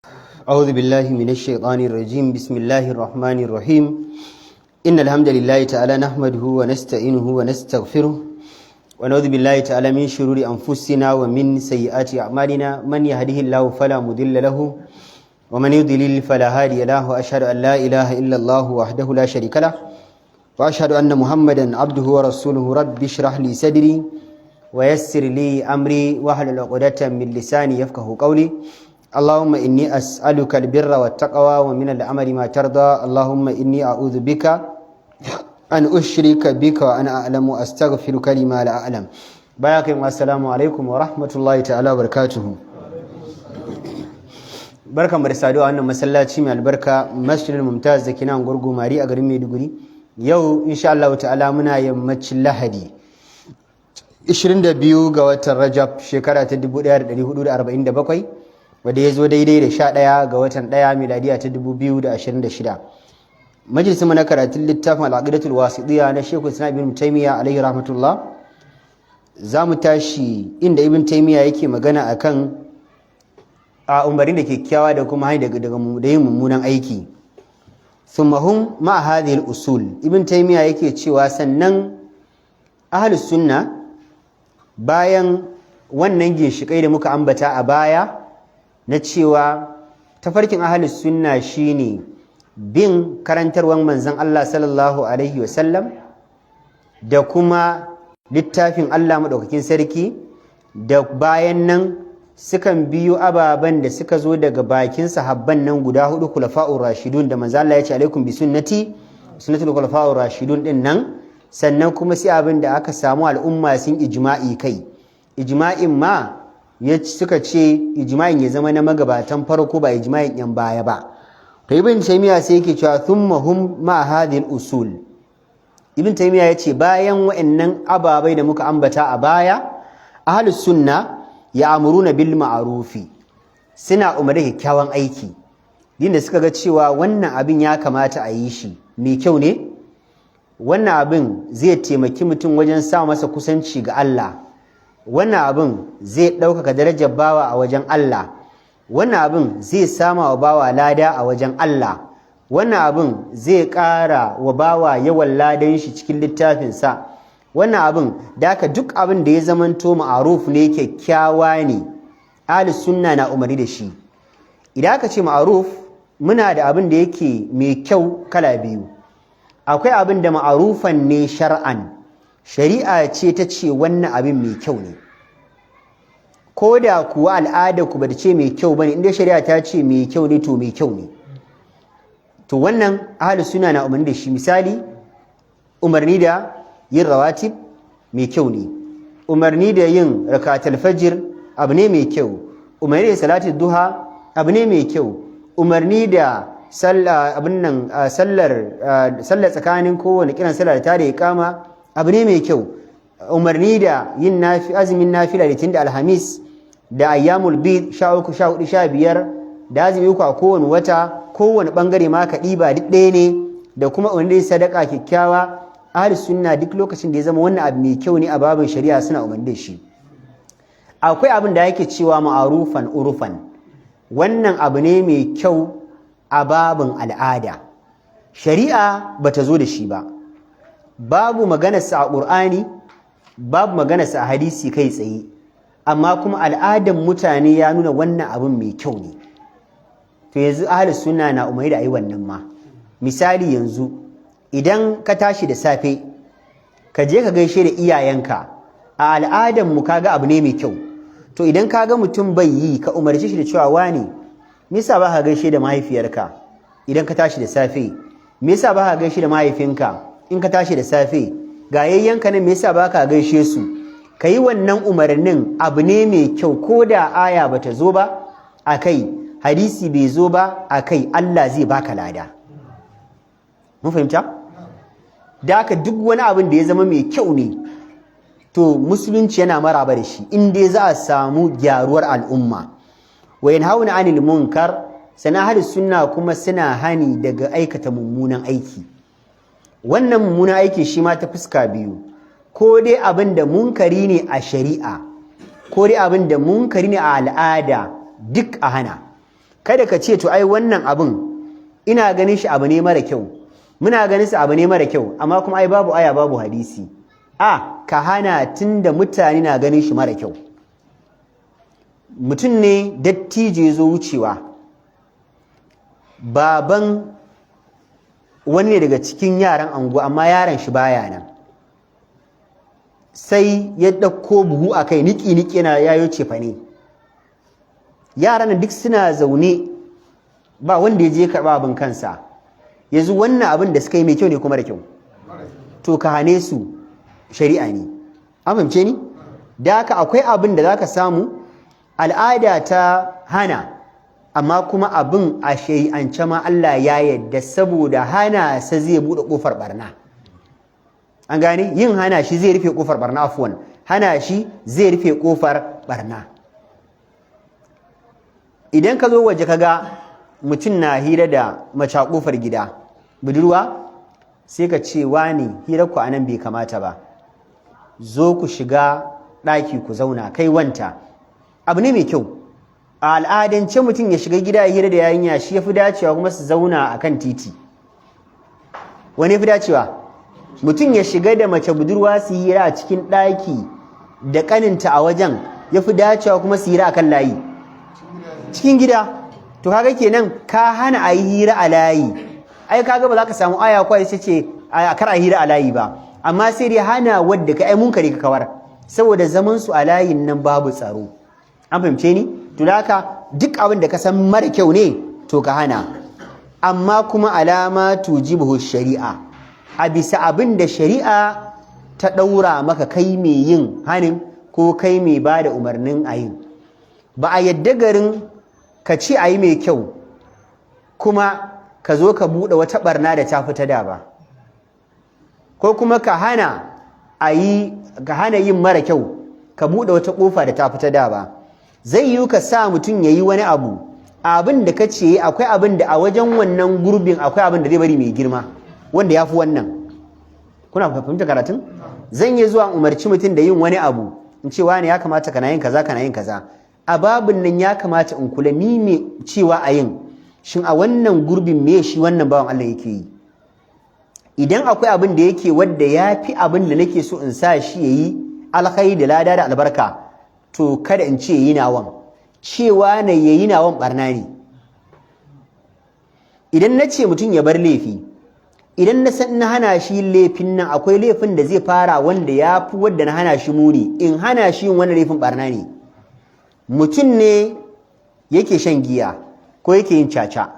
أعوذ بالله من الشيطان الرجيم بسم الله الرحمن الرحيم إن الحمد لله تعالى نحمده ونستعينه ونستغفره ونعوذ بالله تعالى من شرور أنفسنا ومن سيئات أعمالنا من يهده الله فلا مضل له ومن يضلل فلا هادي له وأشهد أن لا إله إلا الله وحده لا شريك له وأشهد أن محمدا عبده ورسوله رب اشرح لي صدري ويسر لي أمري واحلل عقدة من لساني يفقهوا قولي اللهم إني أسألك البر والتقوى ومن العمل ما ترضى اللهم إني أعوذ بك أن أشرك بك وأنا أعلم وأستغفرك لما لا أعلم باقي السلام عليكم ورحمة الله تعالى وبركاته barkan mu da saduwa wannan masallaci mai albarka Masjidul Mumtaz da kinan gurgu mari a garin Maiduguri yau insha Allah ta'ala muna yammacin Lahadi 22 ga watan Rajab shekara ta 1447 wanda ya zo daidai da 11 ga watan 1 miladiya ta 2026 majalisun mu na karatun littafin al-aqidatul wasitiyya na Sheikh Islam Ibn Taymiyyah alaihi rahmatullah zamu tashi inda Ibn Taymiyyah yake magana akan a umarni da kyakkyawa da kuma haini daga yin mummunan aiki thumma hum ma hadhihi al-usul Ibn Taymiyyah yake cewa sannan ahlus sunna bayan wannan ginshikai da muka ambata a baya na cewa tafarkin ahlus sunna shine bin karantarwar manzon Allah sallallahu alaihi wasallam da kuma littafin Allah madaukakin sarki da bayan nan sukan biyo ababen da suka zo daga bakin sahabban nan guda hudu khulafa'ur rashidun da manzon Allah ya ce alaikum bi sunnati sunnatul khulafa'ur rashidun din nan sannan kuma sai abin da aka samu al'umma sun ijma'i kai ijma'in ma suka ce ijma'in ya zama na magabatan farko ba ijma'in yan baya ba to ibn taymiya sai yake cewa thumma hum ma hadhihi al-usul ibn taymiya yace bayan wa'annan ababai da muka ambata a baya ahlus sunna ya'muruna bil ma'rufi suna umarni kyakkyawan aiki dinda suka ga cewa wannan abin ya kamata a yi shi mai kyau ne wannan abin zai taimaki mutum wajen sa masa kusanci ga Allah wannan abin zai ɗaukaka darajar bawa a wajen Allah wannan abin zai sama wa bawa lada a wajen Allah wannan abin zai ƙara wa bawa yawan ladan shi cikin littafinsa wannan abin da aka duk abin da ya zamanto ma'aruf ne kyakkyawa ne ahlus sunna na umarni da shi idan aka ce ma'aruf muna da abin da yake mai kyau kala biyu akwai abin da ma'arufan ne shar'an shari'a ce ta ce wannan abin mai kyau ne ko da kuwa al'ada ku bata ce mai kyau bane inda shari'a ta ce mai kyau ne to mai kyau ne to wannan ahlus sunna na umarni da shi misali umarni da yin rawatib mai kyau ne umarni da yin rakatul fajr abu ne mai kyau umarni da salatul duha abu ne mai kyau umarni da sallar tsakanin kowane kiran sallar ta da iqama abu ne mai kyau umarni da yin azumin nafila da tunda alhamis da ayyamul bid 13 14 15 da azumi uku a kowane wata kowane bangare ma ka diba duk ɗaya ne da kuma umarni da sadaka kyakkyawa ahlus sunna duk lokacin da ya zama wannan abu mai kyau ne a babin shari'a suna umarni da shi akwai abin da yake cewa ma'arufan urufan wannan abu ne mai kyau a babin al'ada shari'a bata zo da shi ba babu maganarsa a ƙur'ani babu maganarsa a hadisi kai tsaye amma kuma al'adan mutane ya nuna wannan abin mai kyau ne to yanzu ahlus sunna na umarni da ayi wannan ma misali yanzu idan ka tashi da safe ka je ka gaishe da iyayenka a al'adan mu kaga abu ne mai kyau to idan kaga mutum bai yi ka umarci shi da cewa wani me yasa ba ka gaishe da mahaifiyarka idan ka tashi da safe me yasa ba ka gaishe da mahaifinka in ka tashi da safe ga yayyanka ne me yasa ba ka gaishe su kai wannan umarnin abu ne mai kyau ko da aya bata zo ba akai hadisi bai zo ba akai Allah zai baka lada mun fahimta da haka duk wani abin da ya zama mai kyau ne to musulunci yana maraba da shi in dai za a samu gyaruwar al'umma wa yanhauna 'anil munkar sana ahlus sunna kuma suna hani daga aikata mummunan aiki wannan mummunan aiki shi ma ta fuska biyu ko dai abin da munkari ne a shari'a ko dai abin da munkari ne a al'ada duk a hana kada ka ce to ai wannan abin ina ganin shi abu ne mara kyau, muna ganin sa abu ne mara kyau, amma kuma ai babu aya babu hadisi. Ka hana tunda mutane na ganin shi mara kyau. Mutum ne dattijo ya zo wucewa, baban wani ne daga cikin yaran anguwa amma yaran shi baya nan, sai ya ɗauko buhu a kai niki-niki yana yayo cefane. Yaran duk suna zaune ba wanda ya je karɓa abin kansa. Yanzu wannan abin da suka yi mai kyau ne kuma da kyau, to ka hane su shari'a ne. An fahimce ni? Da haka akwai abin da za ka samu al'ada ta hana, amma kuma abin a shari'ance ma Allah ya yadda, saboda hana sa zai buɗe ƙofar barna. An gane? Yin hana shi zai rufe ƙofar barna, afwan, hana shi zai rufe ƙofar barna. Idan ka zo waje ka ga mutum na hira da mace a ƙofar gida, budurwa, sai ka ce wani hirar ku anan bai kamata ba, zo ku shiga ɗaki ku zauna kai wanta. Abu ne mai kyau. A al'adance mutum ya shiga gida ya hira da yarinya shi ya fi dacewa kuma su zauna a kan titi. Wani ya fi dacewa? Mutum ya shiga da mace budurwa su hira a cikin ɗaki da ƙaninta a wajen, ya fi dacewa kuma su hira a kan layi. Cikin gida. To kaga kenan ka hana a yi hira a layi. Ai kaga ba za ka samu aya kwai sai ce a kar a hira a layi ba, amma sai dai hana wadda ka ai munkari ka kawar, saboda zaman su a layin nan babu tsaro. An fahimce ni? To da haka duk abin da ka san mara kyau ne to ka hana, amma kuma alama tujibuhu shari'a, a bisa abin da shari'a ta ɗaura maka kai mai yin hanin ko kai mai ba da umarnin a yin. Ba a yadda garin ka ci a yi mai kyau kuma ka zo ka buɗe wata ɓarna da ta fita da ba, ko kuma ka hana yin mara kyau ka buɗe wata ƙofa da ta fita da ba. Zai yi ka sa mutum ya yi wani abu, abin da ka ce akwai abin da a wajen wannan gurbin akwai abin da zai bari mai girma wanda ya fi wannan. Kuna fahimta karatun? Zan yi zuwa umarci mutum da yin wani abu, in ce wani ya kamata kana yin kaza kana yin kaza, a babin nan ya kamata in kula ni mai cewa a yin, shin a wannan gurbin me shi wannan bawan Allah yake yi. Idan akwai abin da yake wadda ya fi abin da nake so in sa shi ya yi alkhairi da lada da albarka, to kada in ce yi nawan, cewa na ya yi nawan barna ne. Idan na ce mutum ya bar laifi, idan na san na hana shi laifin nan akwai laifin da zai fara wanda ya fi wadda na hana shi muni, in hana shi yin wannan laifin barna ne. Mutum ne yake shan giya ko yake yin caca,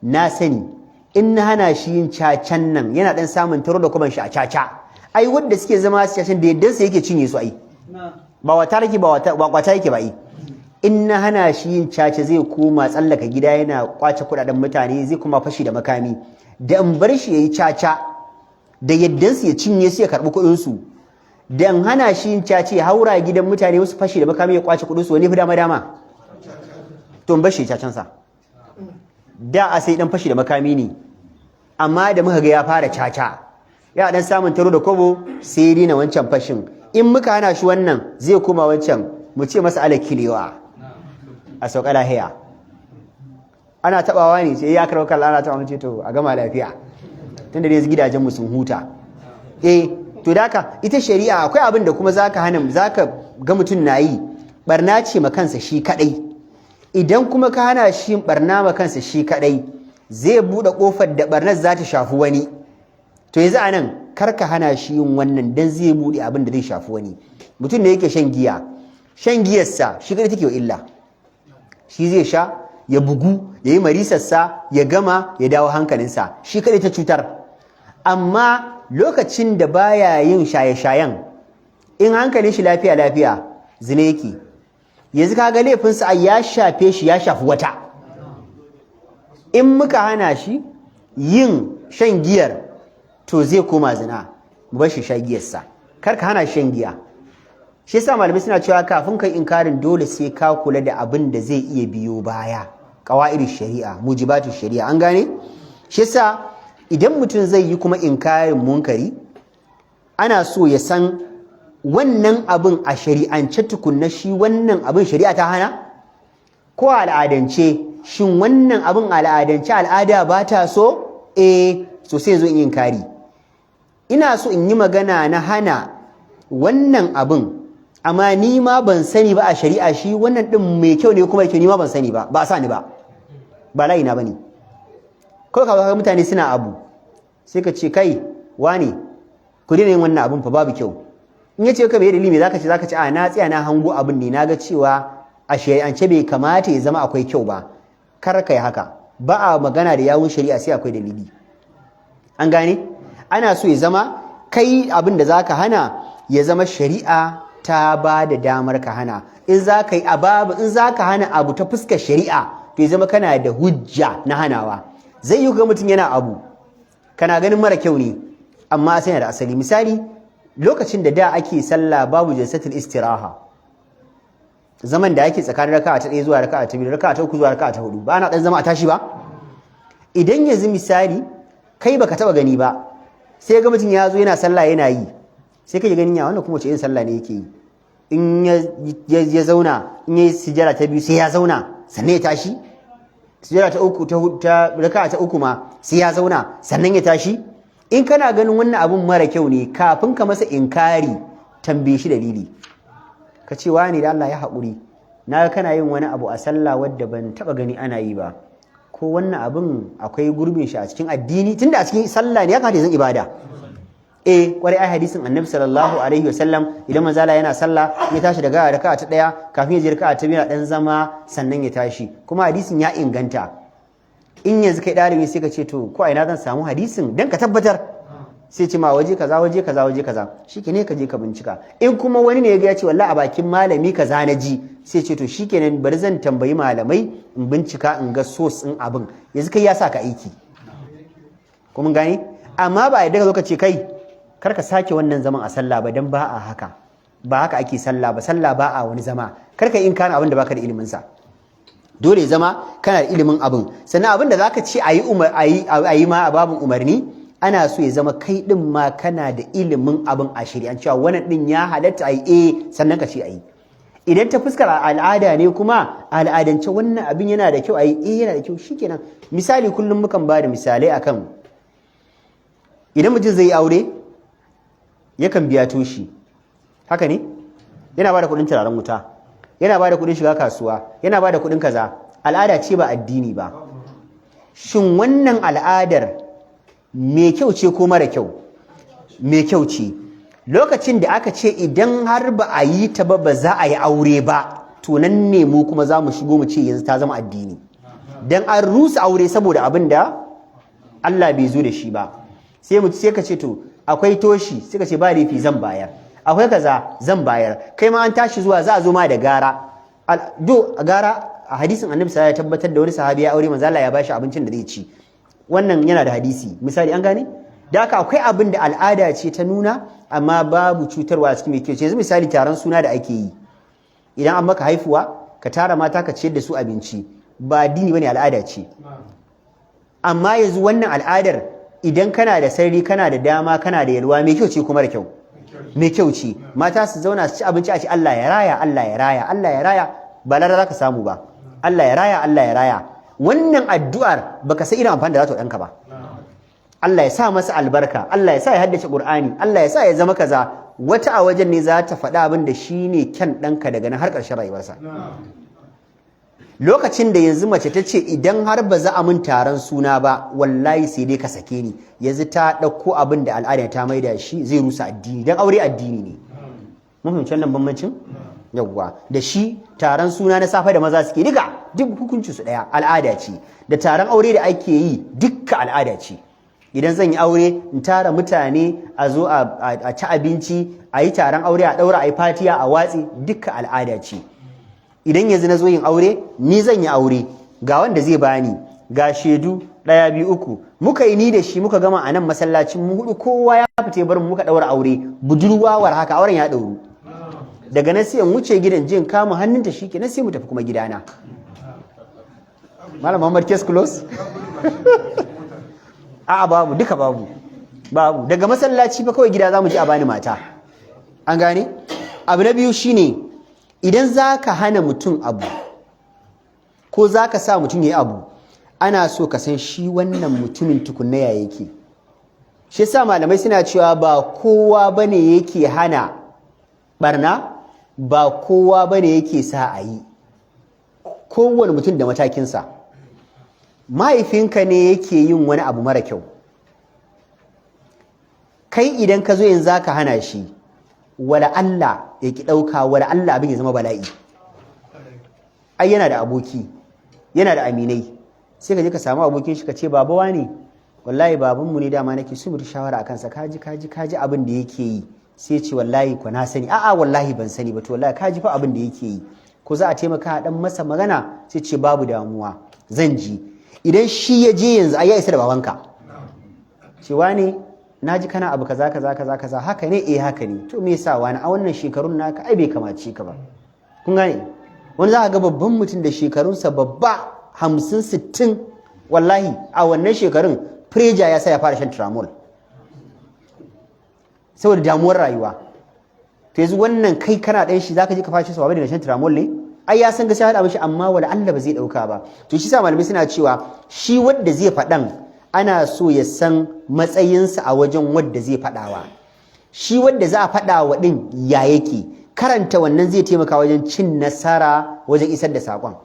na sani in na hana shi yin cacan nan yana dan samun taro da kuban shi a caca, ai wanda suke zama su cacan da yadda su yake cinye su ai, ba wata rake ba kwata yake ba yi. In na hana shi yin caca zai koma tsallaka gida yana kwace kudaden mutane, zai kuma fashi da makami, da in bar shi yayi caca da yaddan su ya cinye su ya karbi kuɗin su, da in hana shi yin caca ya haura gidan mutane wasu fashi da makami ya kwace kuɗin su, wani fi dama to in bar shi cacan sa. Da a sai dan fashi da makami ne, amma da muka ga ya fara caca ya dan samun taro da kobo sai dina wancan fashin. In muka hana shi wannan zai koma wancan, mu ce masa alakilewa a sauka lahiya. Ana tabawa ne sai ya karɓa kallon ana tabawa, ce to a gama lafiya tunda dai gidajen mu sun huta. To daka ita shari'a akwai abin da kuma zaka hana, zaka ga mutum nayi barna ce ma kansa shi kadai. Idan kuma ka hana shi barna ma kansa shi kadai, zai bude kofar da barnar za ta shafi wani. To yanzu anan kar ka hana shi yin wannan dan zai bude abin da zai shafi wani. Mutum ne yake shan giya, shan giyarsa shi kadai take wa illa. Shi zai sha ya bugu, ya yi marisarsa, ya gama, ya dawo hankalinsa, shi kadai ta cutar. Amma lokacin da baya yin shaye-shayen, in hankalin shi lafiya zina yake, yanzu kaga laifinsa ya shafe shi ya shafi wata. In muka hana shi yin shan giyar, to zai koma zina, mu bar shi sha giyarsa, kar ka hana shan giya. Shi yasa malamai suna cewa kafin kai inkarin dole sai ka kula da abin da zai iya biyo baya, qawaidus shari'a, mujibatu shari'a. An gane? Shi yasa idan mutum zai yi kuma inkarin munkari, ana so ya san wannan abin a shari'ance tukunna, shi wannan abin shari'a ta hana ko al'adance shin wannan abin al'adance al'ada ba ta so so sai zo in yi kari. Ina so in yi magana na hana wannan abin amma ni ma ban sani ba a shari'a shi wannan din mai kyau ne kuma kyau ni ma ban sani ba sa ni ba layi na bane. Ko ka mutane suna abu sai ka ce kai wane ku daina yin wannan abin fa babu kyau. In yace ka bai dalili me zaka ce a na tsaya na hango abin ne naga cewa a shari'ance bai kamata ya zama akwai kyau ba, kar kai haka. Ba a magana da yawun shari'a sai akwai dalili. An gane? Ana so ya zama kai abin da zaka hana ya zama shari'a ta ba da damar ka hana. In zaka yi in zaka hana abu ta fuskar shari'a to ya zama kana da hujja na hanawa. Zai yi ga mutum yana abu kana ganin mara kyau ne amma sai yana da asali. Misali lokacin da ake sallah babu jalsatul istiraha, zaman da ake tsakanin raka'a ta 1 zuwa raka'a ta 2, raka'a ta 3 zuwa raka'a ta 4, ba ana dan zama a tashi ba. Idan yanzu misali kai baka taba gani ba sai ga mutum ya zo yana sallah yana yi, sai kai ganin ya wannan kuma ce yin sallah ne yake yi. In ya zauna in yayi sujjada ta 2 sai ya zauna sannan ya tashi, sujjada ta 3 ta raka'a ta 3 ma sai ya zauna sannan ya tashi. In kana ganin wannan abun mara kyau ne, kafin ka masa inkari tambaye shi dalili. Ka ce wani da Allah ya haƙuri, na kana yin wani abu a sallah wadda ban taɓa gani ana yi ba, ko wannan abin akwai gurbin shi a cikin addini, tunda a cikin sallah ne ya kamata zan ibada. Kwarai ai hadisin Annabi sallallahu alaihi wasallam idan manzo Allah yana sallah ya tashi daga raka'a ta 1 kafin ya je raka'a ta 2 dan zama sannan ya tashi, kuma hadisin ya inganta. In yanzu kai ɗalibi sai ka ce to ko a ina zan samu hadisin dan ka tabbatar, sai ce ma waje kaza shikenan ka je ka bincika. In kuma wani ne ya ce wallahi a bakin malami kaza na ji, sai ce to shikenan bari zan tambayi malamai in bincika in ga source din abin. Yanzu kai ya sa ka aiki, ko mun gane. Amma ba yadda ka zo ka ce kai kar ka sake wannan zaman a sallah ba, dan ba a haka, ba haka ake sallah ba. Sallah ba a wani zama, kar ka in kana abin da baka da ilimin sa. Dole zama kana da ilimin abin. Sannan abin da zaka ce ayi ma a babin umarni, ana so ya zama kai din ma kana da ilimin abin a shari'an cewa wannan din ya halatta ayi sannan ka ce ayi. Idan ta fuskar al'ada ne kuma al'adance wannan abin yana da kyau ayi yana da kyau shikenan. Misali kullum mukan ba da misalai akan idan mutum zai yi aure yakan biya toshi, haka ne? Yana ba da kuɗin turaren wuta, yana ba da kuɗin shiga kasuwa, yana ba da kuɗin kaza. Al'ada ce ba addini ba. Shin wannan al'adar mai kyau ce ko mara kyau? Mai kyau ce. Lokacin da aka ce idan har ba a yi ta ba za a yi aure ba, to nan ne mu kuma za mu shigo mu ce yanzu ta zama addini. Dan an rusa aure saboda abin da Allah bai zo da shi ba. Sai ka ce to akwai toshi, sai ka ce ba laifi zan bayar. Akwai kaza zan bayar. Kai ma an tashi zuwa za a zo ma da gara. Gara a hadisin Annabi sallallahu alaihi wasallam ya tabbatar da wani sahabi ya aure manzo Allah ya bashi abincin da zai ci. Wannan yana da hadisi. Misali an gane? Da haka akwai abin da al'ada ce ta nuna amma babu cutarwa a cikin mai kyau. Yanzu misali taron suna da ake yi. Idan an maka haifuwa ka tara mata ka ciyar da su abinci, ba addini bane, al'ada ce. Amma yanzu wannan al'adar idan kana da sarri, kana da dama, kana da yalwa, mai kyau ce kuma da kyau. Mai kyau ce. Mata su zauna su ci abinci a ce Allah ya raya, Allah ya raya, Allah ya raya, ba lara za ka samu ba. Allah ya raya, Allah ya raya. Wannan addu'ar baka sai irin amfani da za ta ɗanka ba. Allah ya sa masa albarka, Allah ya sa ya haddace Qur'ani, Allah ya sa ya zama kaza. Wata a wajen ne za ta faɗa abin da shine kyan ɗanka daga nan har ƙarshen rayuwarsa. Lokacin da yanzu mace ta ce idan har ba za a mun taron suna ba wallahi sai dai ka sake ni, yanzu ta ɗauko abin da al'ada ta maida shi zai rusa addini, dan aure addini ne. Mun fahimci wannan bambancin? Yawwa, da shi taron suna na safe da maza suke duk hukuncin su ɗaya, al'ada ce. Da taron aure da ake yi dukka al'ada ce. Idan zan yi aure in tara mutane a zo a ci abinci, a yi taron aure, a ɗaura, a yi fatiya, a watsi, dukka al'ada ce. Idan yanzu na zo yin aure, ni zan yi aure, ga wanda zai bani, ga shaidu 1 2 3, muka yi ni da shi muka gama a nan masallacin mu hudu, kowa ya fita bar mu muka ɗaura aure, budurwawar haka auren ya ɗauru. Daga nan sai in wuce gidan jin kama hannunta shikenan sai mu tafi kuma gidana. Malam Muhammad case close? A'a babu, duka babu. Daga masallaci fa kawai gida zamu je a bani mata. An gane? Abu na biyu shine idan zaka hana mutum abu ko za ka sa mutum ya yi abu ana so ka san shi wannan mutumin tukunna ya yake. Shi sa malamai suna cewa ba kowa bane yake hana barna, ba kowa bane yake sa a yi. Kowane mutum da matakinsa. Mahaifinka ne yake yin wani abu mara kyau, kai idan ka zo yanzu za ka hana shi, wala Allah ya ki ɗauka, wala Allah abin ya zama bala'i. Ai yana da aboki, yana da aminai, sai ka je ka samu abokin shi ka ce babawa ne, wallahi babanmu ne dama nake so mu shawara a kansa, kaji abin da yake yi. Sai ce wallahi ko na sani, a'a wallahi ban sani ba, to wallahi kaji fa abin da yake yi, ko za a taimaka a dan masa magana. Sai ce babu damuwa zan ji. Idan shi ya je yanzu ai ya isa da babanka, cewa ne naji kana abu kaza haka ne, eh haka ne, to me yasa wani a wannan shekarun naka ai bai kamace ka ba. Kun gane, wani za ka ga babban mutum da shekarunsa babba 50-60, wallahi a wannan shekarun preja ya sa ya fara shan tramol saboda damuwar rayuwa. To yanzu wannan kai kana ɗan shi zaka je ka fashi sababi daga shan tramol ne? Ai ya san gaskiya hada mishi, amma wala Allah ba zai dauka ba. To shi sa malamai suna cewa shi wanda zai faɗan ana so ya san matsayinsa a wajen wanda zai faɗawa. Shi wanda za a faɗawa din ya yake, karanta wannan zai taimaka wajen cin nasara wajen isar da saƙon.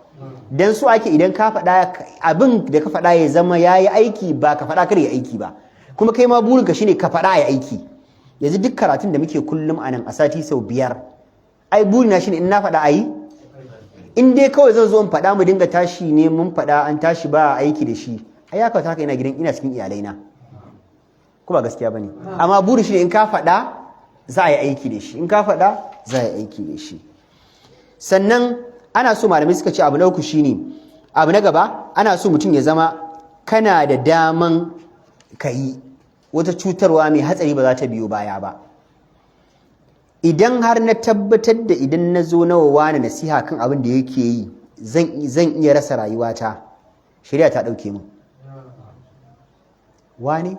Dan su ake idan ka faɗa abin da ka faɗa ya zama yayi aiki, ba ka faɗa kar ya aiki ba. Kuma kai ma burinka shine ka faɗa ya aiki. Yanzu duk karatun da muke kullum a nan a sati sau 5, ai burina shine in na faɗa ayi. In dai kawai zan zo in faɗa mu dinga tashi ne mun faɗa an tashi ba aiki da shi, ai ya kawata haka ina cikin iyalaina, ko ba gaskiya bane. Amma buri shine in ka faɗa za a yi aiki da shi, in ka faɗa za a yi aiki da shi. Sannan ana so malamai suka ce abu na uku shine, abu na gaba ana so mutum ya zama kana da daman ka yi, wata cutarwa mai hatsari ba za ta biyo baya ba. Idan har na tabbatar da idan na zo na wani nasiha kan abin da yake yi zan iya rasa rayuwata, shari'a ta ɗauke mu. Wane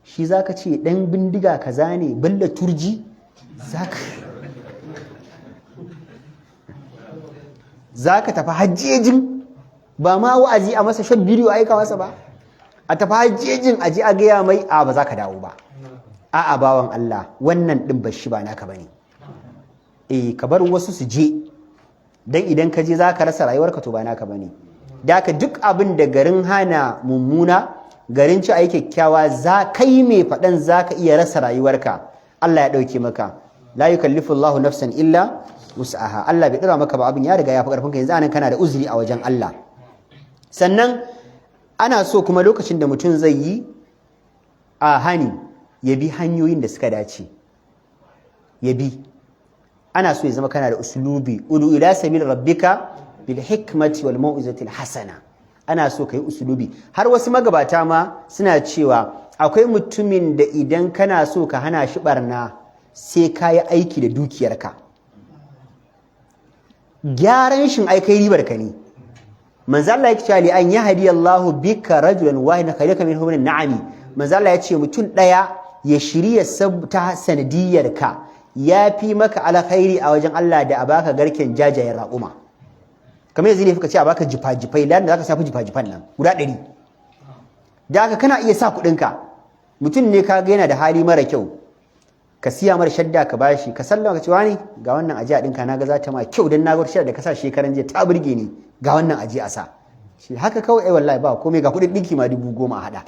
shi zaka ce ɗan bindiga kaza ne, balla turji zaka tafi hajjejin, ba ma wa'azi a masa shot bidiyo aika masa ba, a tafi hajjejin aje a gaya mai a ba za ka dawo ba. A'a bawan Allah, wannan ɗin bashi ba naka bane. Ka bar wasu su je, dan idan ka je za ka rasa rayuwarka, to ba naka bane. Da ka duk abin da garin hana mummuna, garin ci ayi kyakkyawa, za kai mai faɗan za ka iya rasa rayuwarka, Allah ya ɗauke maka. La yukallifu Allahu nafsan illa wus'aha. Allah bai ɗora maka ba, abin ya riga ya fi ƙarfinka, yanzu anan kana da uzuri a wajen Allah. Sannan ana so kuma lokacin da mutum zai yi a hani ya bi hanyoyin da suka dace, ya bi. Ana so ya zama kana da usulubi, udu ila sabil rabbika bil hikmati wal mau'izati al hasana. Ana so kai usulubi. Har wasu magabata ma suna cewa akwai mutumin da idan kana so ka hana shi barna sai ka yi aiki da dukiyarka. Gyaran shin ai kai ribar ka ne. Manzo Allah yake cewa li an yahdi Allahu bika rajulan wahidan khayraka min humrin na'ami. Manzo Allah ya ce mutum daya ya shirya ta sanadiyarka ya fi maka alkhairi a wajen Allah da a baka garken jajayen raƙuma. Kamar yanzu ne fuka ce a baka jifa-jifai, da za ka safi jifa-jifan nan guda 100. Da haka kana iya sa kuɗinka. Mutum ne ka ga yana da hali mara kyau, ka siya mara shadda ka bashi, ka sallama ka ce wani ga wannan aje a ɗinka, na ga za ta ma kyau dan na ga shadda da ka sa shekaran jiya ta burge ni, ga wannan aje a sa. Shi haka kawai wallahi ba komai, ga kuɗin ɗinki ma 10,000 a haɗa.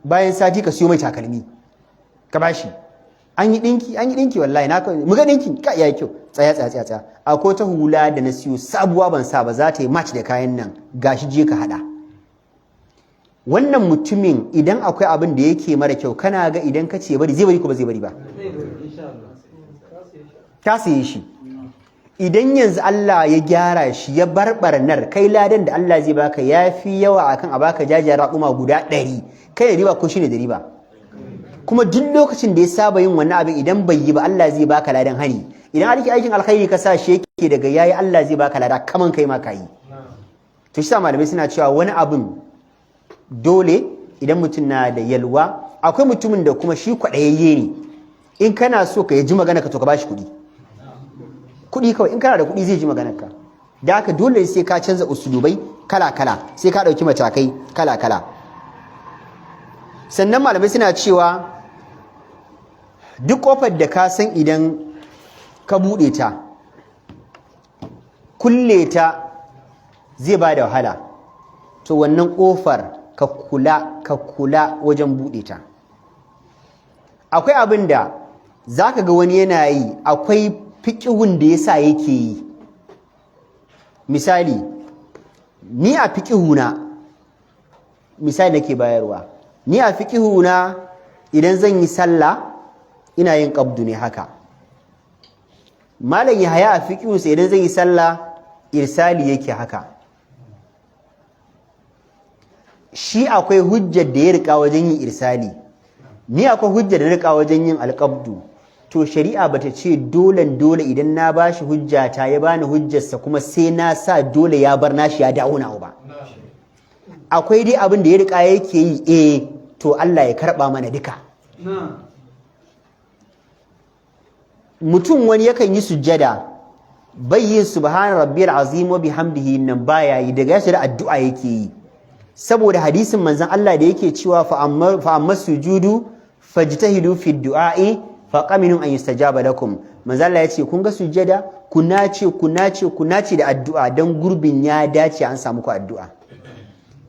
Bayan sati ka siyo mai takalmi ka bashi. An yi dinki wallahi na kawai muga dinkin ka yayi kyau, tsaya akwai ta hula da na siyo sabuwa ban sa ba, za ta yi match da kayan nan, gashi je ka hada. Wannan mutumin idan akwai abin da yake mara kyau, kana ga idan ka ce bari zai bari ko ba zai bari ba? Ka saye shi. Idan yanzu Allah ya gyara shi ya barbarnar, kai ladan da Allah zai baka yafi yawa akan a baka jajayen raƙuma guda 100, kai da riba ko shine da riba. Kuma duk lokacin da ya saba yin wannan abin idan bai yi ba, Allah zai baka ladan hani. Idan aikin alkhairi ka sa shi yake daga yayi, Allah zai baka lada kaman kai ma kai. To shi sa malamai suna cewa wani abin dole idan mutum na da yalwa. Akwai mutumin da kuma shi kwaɗayayye ne, in kana so ka ji magana ka to ka bashi kuɗi kawai, in kana da kuɗi zai ji maganar ka. da haka dole sai ka canza usulubai kala-kala, sai ka ɗauki matakai kala-kala. Sannan malamai suna cewa duk ƙofar da ka san idan ka buɗe ta kulle ta zai ba da wahala, to wannan ƙofar ka kula wajen buɗe ta. Akwai abin da za ka ga wani yana yi, akwai fiƙihun da ya sa yake yi. Misali, ni a fiƙihuna, misali nake bayarwa, ni a fiƙihuna idan zan yi sallah ina yin ƙabdu ne haka. Malam Yahaya a fiƙihunsa idan zan yi sallah irsali yake haka. Shi akwai hujjar da ya riƙa wajen yin irsali, ni akwai hujjar da ya riƙa wajen yin alƙabdu. To shari'a bata ce dole idan na bashi hujjata ya bani hujjarsa kuma sai na sa dole ya bar nashi ya dawo nawa ba. Akwai dai abin da ya riƙa yake yi, to Allah ya karɓa mana duka. Mutum wani yakan yi sujjada bai yin subhana rabbiyal azim wa bihamdihi nan baya yi, daga yashi da addu'a yake yi, saboda hadisin manzon Allah da yake cewa fa amma sujudu fajtahidu fi du'a'i fa qaminun an yustajaba lakum. Manzon Allah yace kun ga sujjada ku nace da addu'a dan gurbin ya dace an samu ku addu'a.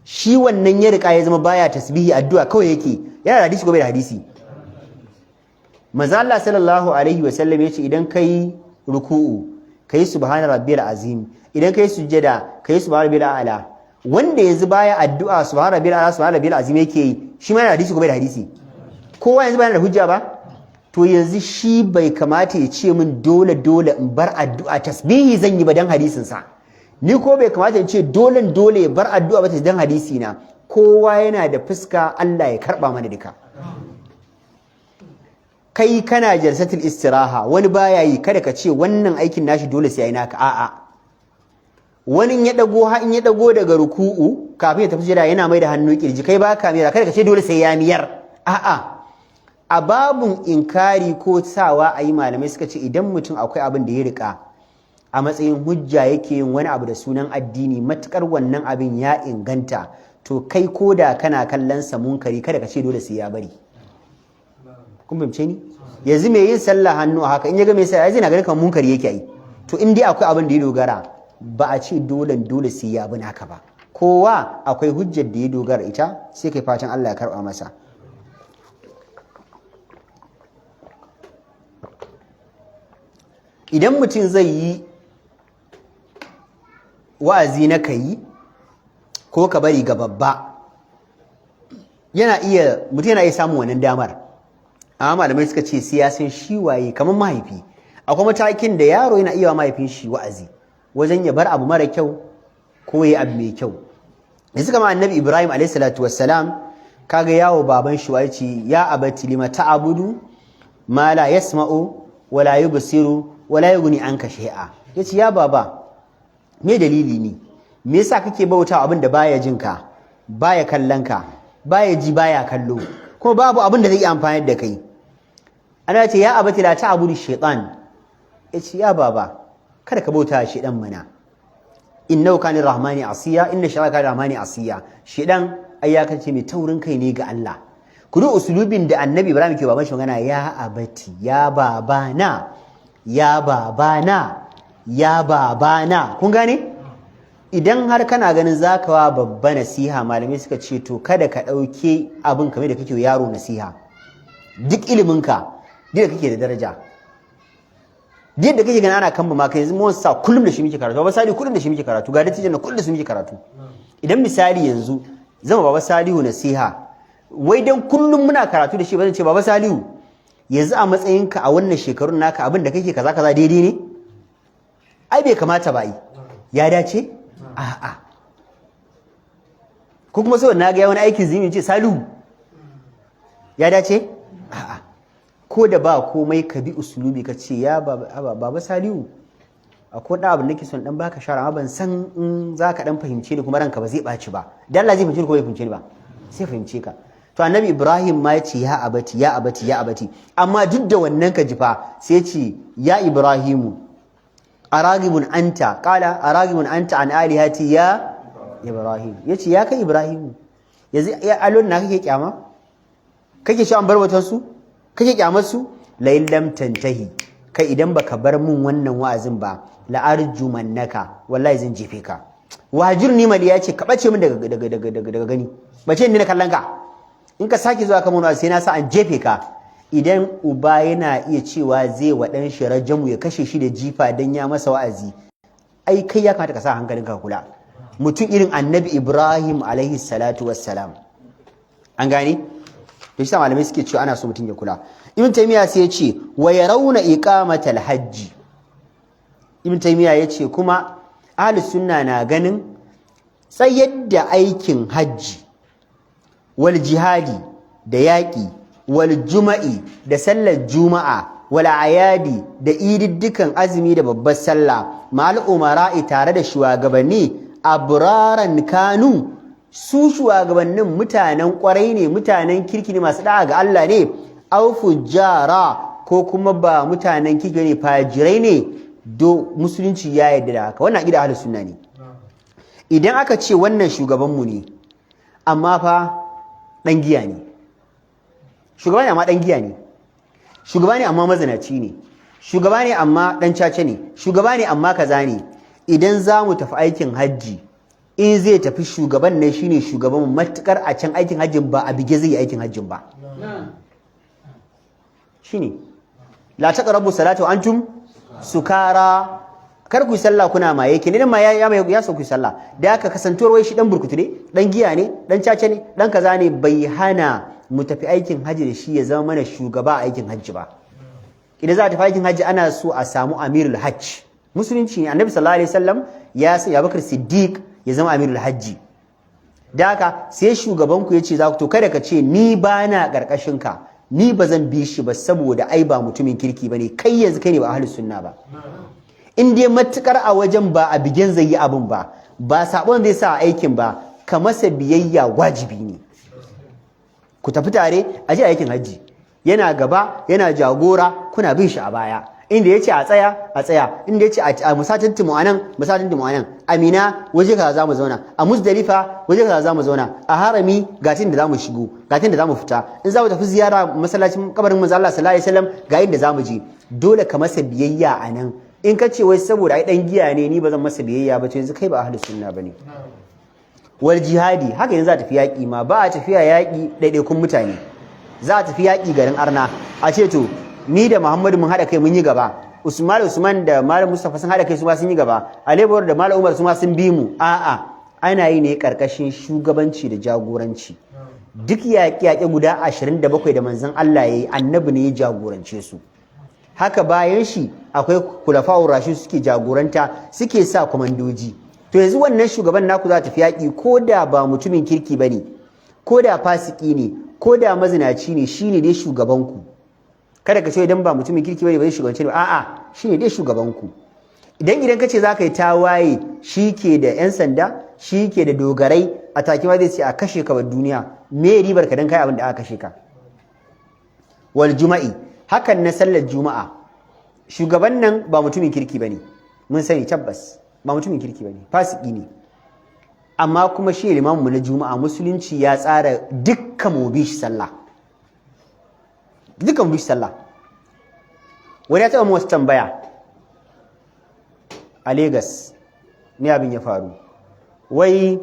Shi wannan ya rika ya zama baya tasbihi, addu'a kawai yake. Yana da hadisi ko bai da hadisi? Manzon Allah sallallahu alaihi wasallam yace idan kai ruku'u kai subhana rabbiyal azim, idan kai sujjada kai subhana rabbiyal a'la. Wanda yanzu baya addu'a subhana rabbiyal a'la subhana rabbiyal azim yake yi, shi ma yana da hadisi ko bai da hadisi? Kowa yanzu baya da hujja ba? To yanzu shi bai kamata ya ce min dole in bar addu'a tasbihi zan yi ba dan hadisin sa. Ni ko bai kamata ya ce dole ya bar addu'a ba dan hadisi na. Kowa yana da fuska, Allah ya karba mana duka. Kai kana jalsatul istiraha, wani baya yi, kada ka ce wannan aikin nashi dole sai yayi naka, a'a. Wani in ya dago daga ruku'u kafin ya tafi sujada yana mai da hannu kirji, kai ba ka miyar, kada ka ce dole sai ya miyar, a'a. A babun inkari ko sawa a yi, malamai suka ce idan mutum akwai abin da ya rika a matsayin hujja yake yin wani abu da sunan addini, matukar wannan abin ya inganta, to kai ko da kana kallon sa munkari kada ka ce dole sai ya bari. Kun fahimce ni? Yanzu mai yin sallah hannu a haka in ya ga mai sallah zai na ganin kan munkari yake yi. To in dai akwai abin da ya dogara, ba a ce dole sai ya bi naka ba. Kowa akwai hujjar da ya dogara ita, sai kai fatan Allah ya karba masa. Idan mutum zai yi wa'azi na kai ko ka bari ga babba, mutum yana iya samun wannan damar. Amma malamai suka ce siyasin shi waye, kamar mahaifi. Akwai matakin da yaro yana iya mahaifin shi wa'azi wajen ya bar abu mara kyau ko ya abu mai kyau. Yanzu kama annabi Ibrahim alayhi salatu wassalam, kaga yawo baban shi waye ce ya abati lima ta'budu ma la yasma'u wa la yubsiru wa la yughni anka shay'a. Yace ya baba, me dalili ne? Me yasa kake bauta abin da baya jinka, baya kallonka, baya ji baya kallo, kuma babu abin da zai iya amfani da kai? Ana ce ya abati la ta'budu shaytan. Yace ya baba, kada ka bauta shaytan mana. Innahu kana rahmani asiya, inna shaytana rahmani asiya. Shaytan ai ya kace mai taurin kai ne ga Allah. Kudu usulubin da annabi Ibrahim ke baban shi magana, ya abati, ya babana, ya babana, ya babana. Kun gane? Idan har kana ganin zaka wa babba nasiha, malamai suka ce to kada ka dauke abin kamar da kake yaro nasiha. Duk iliminka, duk da kake da daraja, duk da kake ganin ana kamba maka, yanzu mun sa kullum da shi muke karatu, baba Salihu kullum da shi muke karatu, ga dattijan na kullum da shi muke karatu. Idan misali yanzu zama baba Salihu nasiha, wai dan kullum muna karatu da shi, ba zan ce baba Salihu yanzu a matsayinka a wannan shekarun naka abin da kake kaza daidai ne? Ai bai kamata ba, ya dace? A'a. Ko kuma saboda na ga wani aikin zini ce Salihu ya dace? A'a. Ko da ba komai ka bi usulubi ka ce ya baba Salihu akwai da abin da nake son dan baka shara, amma ban san in zaka dan fahimce ni kuma ranka ba zai baci ba. Dan Allah zai fahimce ni ko bai fahimce ni ba? Sai fahimce ka. To annabi Ibrahim ma ya ce ya abati, ya abati, ya abati. Amma duk da wannan ka jifa sai ce ya Ibrahimu aragibun anta qala aragibun anta an alihati ya Ibrahim. Yace ya kai Ibrahim, yanzu ya allon na kake kyama, kake cewa an bar watan su, kake kyamar su, la illam tantahi, kai idan baka bar mun wannan wa'azin ba la arjumannaka, wallahi zan jefe ka. Wajirni mali yace ka bace min daga gani, bace ni na kallon ka, in ka sake zuwa kamar sai na sa an jefe ka. Idan uba yana iya cewa zai wa dan shi rajamu ya kashe shi da jifa dan ya masa wa'azi, ai kai ya kamata ka sa hankalinka ka kula. Mutum irin annabi Ibrahim alaihi salatu wassalam, an gane da shi malamai suke cewa ana so mutum ya kula. Ibn Taymiyyah sai ya ce wa yarawna iqamatal hajji. Ibn Taymiyyah ya ce kuma ahlus sunna na ganin tsayar da aikin hajji wal jihadi da yaƙi wal juma'i da sallar juma'a wal ayadi da ididdikan azumi da babbar sallah ma'al umara'i tare da shugabanni abraran kanu, su shugabannin mutanen kwarai ne, mutanen kirki ne, masu da'a ga Allah ne, au fujara ko kuma ba mutanen kirki ne, fajirai ne, do musulunci ya yarda da haka. Wannan aqida ahlus sunna ne. Idan aka ce wannan shugabanmu ne amma fa dan giya ne, shugaba ne amma dan giya ne, shugaba ne amma mazinaci ne, shugaba ne amma dan caca ne, shugaba ne amma kaza ne, idan za mu tafi aikin hajji, in zai tafi shugaban ne shine shugaban, matukar a can aikin hajjin ba a bige zai yi aikin hajjin ba. Shine la taqrabu salatu wa antum sukara, kar ku yi sallah kuna maye, kenan ma ya so ku yi sallah. Da aka kasantuwar wai shi dan burkutu ne, dan giya ne, dan caca ne, dan kaza ne, bai hana mu tafi aikin hajji da shi ya zama mana shugaba a aikin hajji ba. Idan za a tafi aikin hajji ana so a samu amirul hajj. Musulunci ne, annabi sallallahu alaihi wasallam ya sai Abubakar Siddiq ya zama amirul hajji. Da haka sai shugaban ku yace za ku, to kada ka ce ni bana karkashin ka, ni bazan bi shi ba saboda ai ba mutumin kirki bane, kai yanzu kai ne ba ahlus sunna ba. In dai matukar a wajen ba a bigen zai yi abun ba, ba sabon zai sa aikin ba, ka masa biyayya wajibi ne. Ku tafi tare a je aikin hajji, yana gaba yana jagora, kuna bin shi a baya. Inda yace a tsaya, inda yace a musatin timu anan, Amina waje kaza zamu zauna, a Muzdalifa waje kaza zamu zauna, a Harami gatin da zamu shigo, gatin da zamu fita, in zamu tafi ziyara masallacin kabarin manzo Allah sallallahu alaihi wasallam ga inda zamu je. Dole ka masa biyayya anan. In ka ce wai saboda ai dan giya ne ni bazan masa biyayya ba, to yanzu kai ba ahlus sunna bane. Wal jihadi, haka yanzu za a tafi yaƙi ma, ba a tafiya yaƙi ɗaiɗaikun mutane, za a tafi yaƙi garin arna, a ce to ni da Muhammadu mun haɗa kai mun yi gaba, Usman da Malam Mustafa sun haɗa kai su ma sun yi gaba, Alebawar da Malam Umar su ma sun bi mu. A'a, ana yi ne ƙarƙashin shugabanci da jagoranci. Duk yaƙe-yaƙe guda 27 da manzon Allah ya yi, annabi ne ya jagorance su. Haka bayan shi akwai kulafa'ur rashid suke jagoranta, suke sa kwamandoji. To yanzu wannan shugaban naku za ta tafi yaƙi, ko da ba mutumin kirki ba ne, ko da fasiki ne, ko da mazinaci ne, shine dai shugabanku. Kada ka ce idan ba mutumin kirki bane ba zai shugabance ba, a'a, shine dai shugabanku. Idan ka ce za ka yi tawaye, shi ke da 'yan sanda, shi ke da dogarai, a take ma zai ce a kashe ka wa duniya, me ribar ka dan kai abin da aka kashe ka. Wal juma'i, hakan na sallar juma'a, shugaban nan ba mutumin kirki bane, mun sani tabbas ba mutumin kirki bane, fasiki ne, amma kuma shi limamin mu na juma'a, musulunci ya tsara dukkan mu bi shi sallah, dukkan mu bi shi sallah. Wani ya taɓa mu wasu tambaya a Legas, ne abin ya faru, wai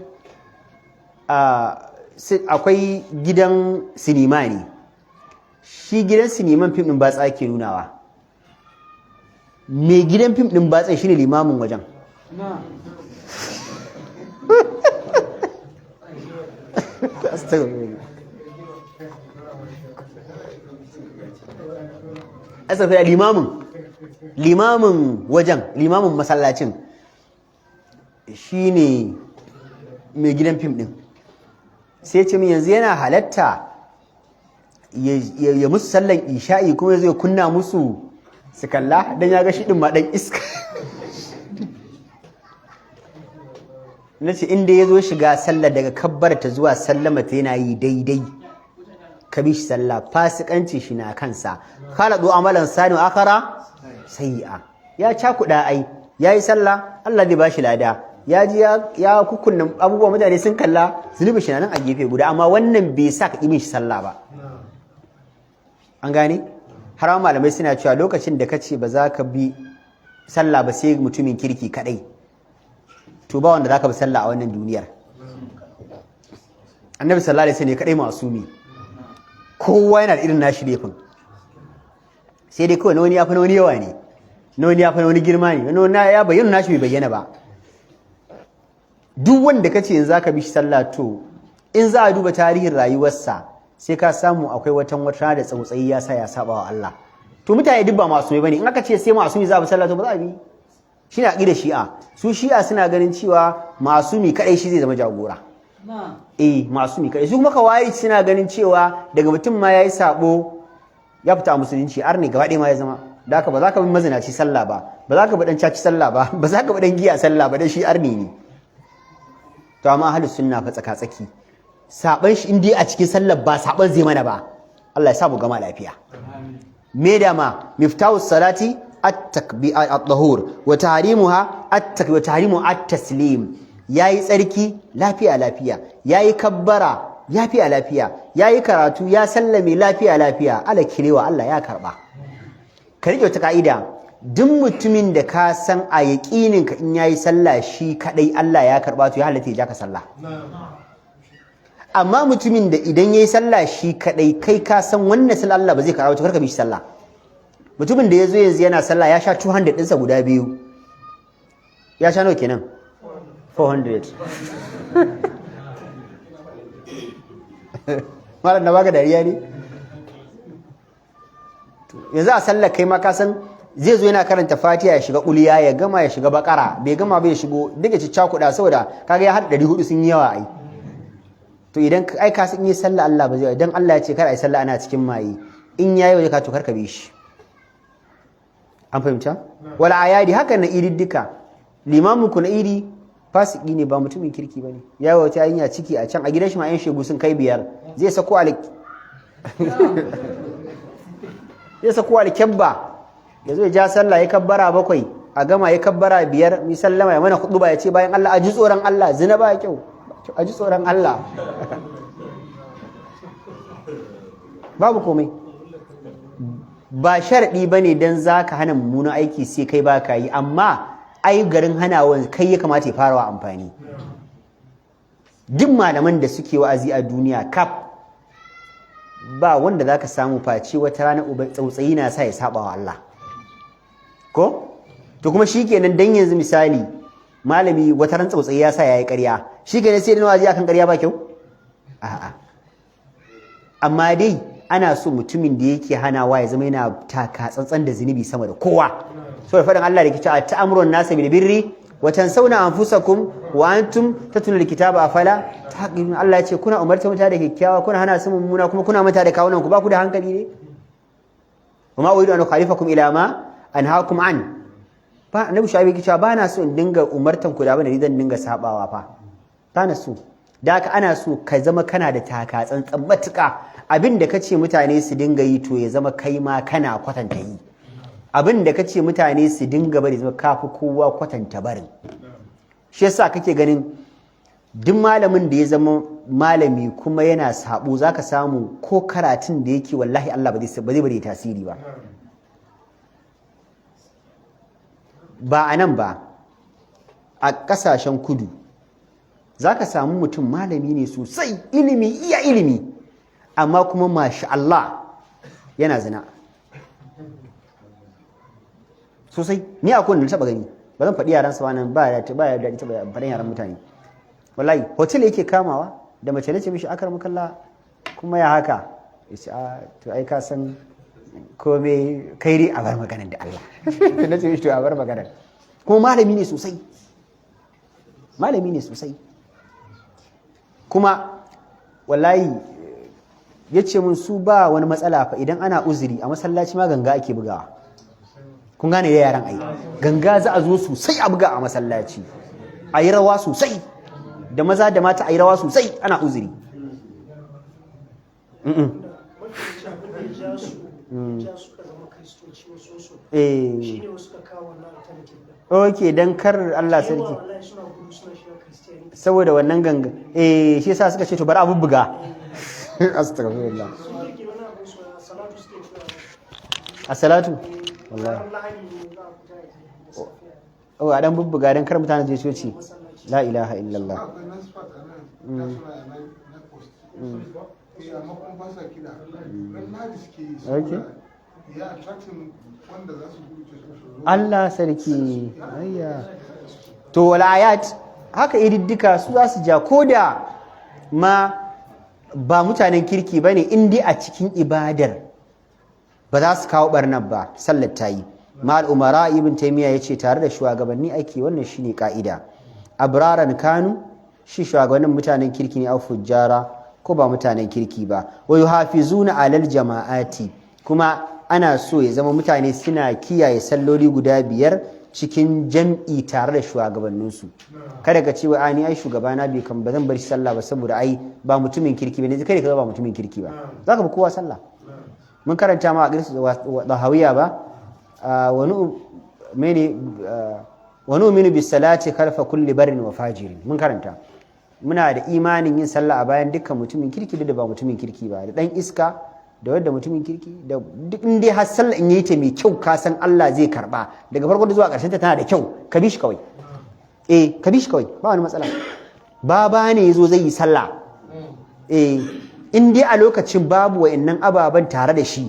akwai gidan sinima ne, shi gidan siniman fim ɗin batsa ke nunawa, mai gidan fim ɗin batsa shine limamin wajen. Asafiya limamin wajen, limamin masallacin shine mai gidan fim ɗin. Sai ce min yanzu yana halatta ya musu sallan isha'i kuma zai kunna musu su kalla, don ya ga shi ɗin ma ɗan iska. Na ce inda ya zo shiga sallah daga kabbarta zuwa sallama ta yana yi daidai, ka bi shi sallah, fasikanci shi na kansa. Khaladu amalan sani akara sayi'a, ya cakuɗa ai, yayi sallah Allah zai bashi lada ya ji ya kukkunna abubuwa mutane sun kalla zunubi shi nan a gefe guda amma wannan bai sa ka imin shi sallah ba an gane har malamai suna cewa lokacin da kace ba za ka bi sallah ba sai mutumin kirki kadai to ba wanda zaka bi sallah a wannan duniyar annabi sallallahu alaihi wasallam kadai masumi kowa yana da irin nashi laifin sai dai kawai wani ya fa wani yawa ne wani ya fa wani girma ne wani ya bayyana nashi bai bayyana ba duk wanda kace yanzu zaka bi shi sallah to in za a duba tarihin rayuwarsa sai ka samu akwai wata da tsautsayi ya sa ya saba wa Allah to mutane duk ba masumai bane in aka ce sai masumi za a bi sallah to ba za a bi shine aqidar shi'a su shi'a suna ganin cewa masumi kadai shi zai zama jagora masumi kadai su kuma kawai suna ganin cewa daga mutum ma yayi sabo ya fita a musulunci arne gaba ɗaya ma ya zama da haka ba za ka bi mazinaci sallah ba za ka bi dan caci sallah ba za ka bi dan giya sallah ba dan shi arne ne to amma ahlus sunna fa tsaka tsaki saban shi indai a cikin sallar ba saban zai mana ba Allah ya sa mu gama lafiya me da ma miftahu salati at-takbir at-tahur wa tahrimuha at-takbir wa tahrimu at-taslim yayi tsarki lafiya yayi kabbara lafiya yayi karatu ya sallame lafiya ala kirewa Allah ya karba ka rike wata kaida duk mutumin da ka san a yaqinin ka in yayi sallah shi kadai Allah ya karba to ya halatta ya jaka sallah amma mutumin da idan yayi sallah shi kadai kai ka san wannan sallah Allah ba zai karba to karka bi shi sallah mutumin da yazo yanzu yana sallah ya sha 200 ɗinsa guda biyu ya sha nawa kenan 400 malam na baka dariya ne yanzu a sallar kai ma ka san zai zo yana karanta Fatiha ya shiga uliya ya gama ya shiga bakara bai gama bai shigo duka ciccakuda saboda kaga ya har 400 sun yi yawa ai to idan ai ka san yi sallah Allah ba zai idan Allah ya ce kar ai sallah ana cikin mayi in yayi waje ka to karka bi shi an fahimta wala ayadi haka na iri duka limamin ku na iri fasiki ne ba mutumin kirki bane yayi wata yanya ciki a can a gidan shi ma yan shegu sun kai 5 zai sako alkebba yazo ya ja sallah ya kabbara 7 a gama ya kabbara 5 mi sallama ya mana khutba ya ce bayan Allah a ji tsoron Allah zina ba kyau a ji tsoron Allah babu komai ba sharadi bane dan zaka hana mummunan aiki sai kai baka yi amma ai garin hanawan kai ya kamata ya fara wa amfani duk malaman da suke wa'azi a duniya kaf ba wanda zaka samu face wata rana tsautsayi na sa ya saba wa Allah ko to kuma shikenan dan yanzu misali malami wata ran tsautsayi ya sa yayi ƙarya shikenan sai dan wa'azi akan ƙarya ba kyau a'a amma dai ana so mutumin da yake hanawa ya zama yana taka tsantsan da zinubi sama da kowa so da faɗin Allah da kici ta'amurun nasa bil birri wa tansawna anfusakum wa antum tatlul kitaba afala taqilun Allah ya ce kuna umarta mutane da kyakkyawa kuna hana su mummuna kuma kuna mata da kawunan ku ba ku da hankali ne kuma uridu an khalifakum ila ma anhaakum an ba annabi shabi kici ba na so in dinga umartan ku da abin da zan dinga sabawa fa ba na so da haka ana so ka zama kana da taka tsantsan matuka abin da kace mutane su dinga yi to ya zama kai ma kana kwatanta yi abin da kace mutane su dinga bari zama kafi kowa kwatanta barin shi yasa kake ganin duk malamin da ya zama malami kuma yana sabo zaka samu ko karatun da yake wallahi Allah ba zai bari tasiri ba ba anan ba a kasashen kudu zaka samu mutum malami ne sosai iya ilimi amma kuma masha Allah yana zina sosai ni akwai wanda taba gani ba zan faɗi yaran sa wannan ba ya da taba faɗin yaran mutane wallahi hotel yake kamawa da mace nace mishi akar mukalla kuma ya haka yace to ai ka san komai kai dai a bar maganar da Allah nace mishi to a bar maganar kuma malami ne sosai kuma wallahi yace mun su ba wani matsala fa idan ana uzuri a masallaci ma ganga ake bugawa kun gane da yaran ai ganga za a zo sosai a buga a masallaci a yi rawa sosai da maza da mata a yi rawa sosai ana uzuri okay dan kar Allah sarki saboda wannan ganga shi yasa suka ce to bari a bubbuga astaghfirullah as-salatu wallahi a dan bubbuga dan kar mutane je soci la ilaha illallah Allah sarki ayya to wal ayat haka ididdika su za su ja koda ma ba mutanen kirki bane in dai a cikin ibadar ba za su kawo barnar ba sallar tayi mal umara ibn taymiya yace tare da shugabanni ake wannan shine kaida abraran kanu shi shugabannin mutanen kirki ne au fujjara ko ba mutanen kirki ba wa yuhafizuna alal jama'ati kuma ana so ya zama mutane suna kiyaye salloli guda 5 cikin jam'i tare da shugabanninsu kada ka ce wa ni ai shugabana bai kan bazan bar shi sallah ba saboda ai ba mutumin kirki bane kai ka ba mutumin kirki ba zaka bi kowa sallah mun karanta ma a girsu da hawiya ba wani uminu bis salati khalfa kulli barin wa fajirin mun karanta muna da imanin yin sallah a bayan dukkan mutumin kirki da ba mutumin kirki ba da dan iska da wanda mutumin kirki da duk inda har sallah in yayi ta mai kyau ka san Allah zai karba daga farko da zuwa karshen ta tana da kyau ka bi shi kawai ka bi shi kawai ba wani matsala baba ne yazo zai yi sallah in dai a lokacin babu wa'annan ababen tare da shi